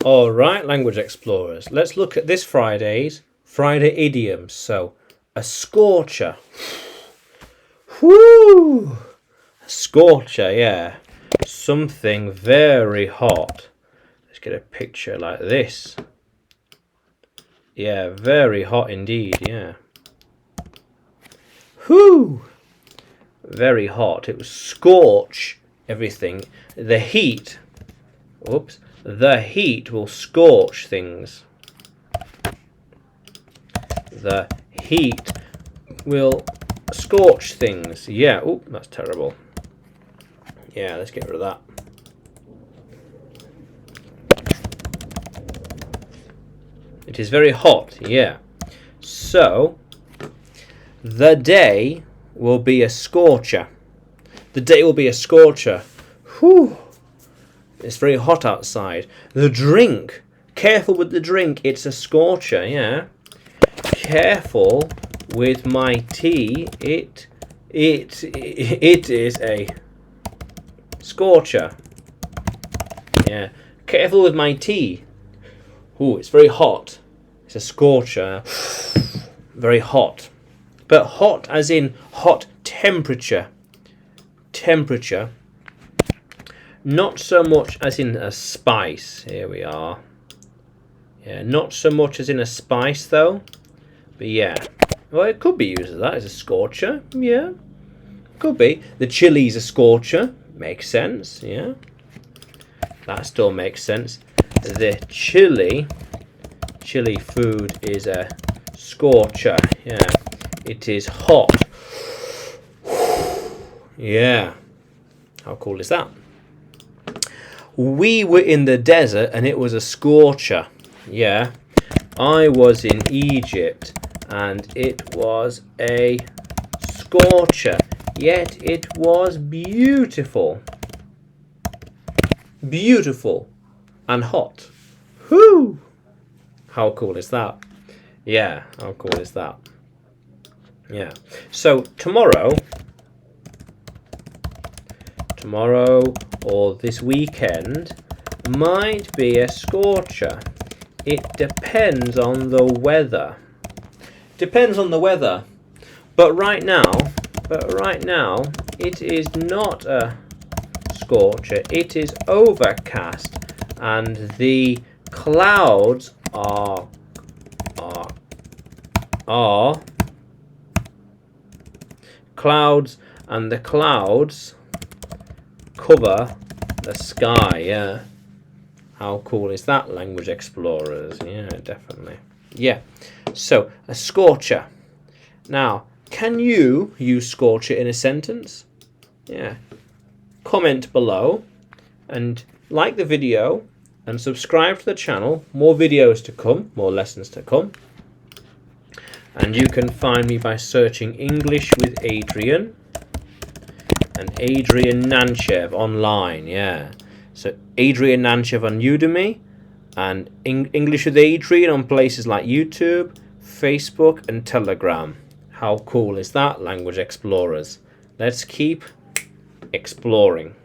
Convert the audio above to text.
All right, language explorers. Let's look at this Friday's Friday idioms. So, a scorcher. Whoo! A scorcher, yeah. Something very hot. Let's get a picture like this. Yeah, very hot indeed, yeah. Whoo! Very hot. It was scorch everything. The heat. Whoops. The heat will scorch things. The heat will scorch things. Yeah. Oh, that's terrible. Yeah, let's get rid of that. It is very hot. Yeah. So, the day will be a scorcher. The day will be a scorcher. Whew. It's very hot outside. The drink. Careful with the drink. It's a scorcher, yeah. Careful with my tea. It is a scorcher. Yeah. Careful with my tea. Ooh, it's very hot. It's a scorcher. Very hot. But hot as in hot temperature. Temperature. Not so much as in a spice. Here we are. Yeah, not so much as in a spice though. But yeah. Well, it could be used as that, as a scorcher. Yeah. Could be. The chili's a scorcher. Makes sense. Yeah. That still makes sense. The chili food is a scorcher. Yeah. It is hot. Yeah. How cool is that? We were in the desert and it was a scorcher. Yeah. I was in Egypt and it was a scorcher. Yet it was beautiful. Beautiful and hot. Whoo! How cool is that? Yeah, how cool is that? Yeah. So tomorrow or this weekend might be a scorcher. It depends on the weather. Depends on the weather. But right now it is not a scorcher. It is overcast and the clouds are clouds, and the clouds cover the sky. Yeah. How cool is that, language explorers? Yeah, definitely. Yeah. So, a scorcher. Now, can you use scorcher in a sentence? Yeah. Comment below and like the video and subscribe to the channel. More videos to come, more lessons to come. And you can find me by searching English with Adrian and Adrian Nanchev online. Yeah. So Adrian Nanchev on Udemy and English with Adrian on places like YouTube, Facebook and Telegram. How cool is that, language explorers? Let's keep exploring.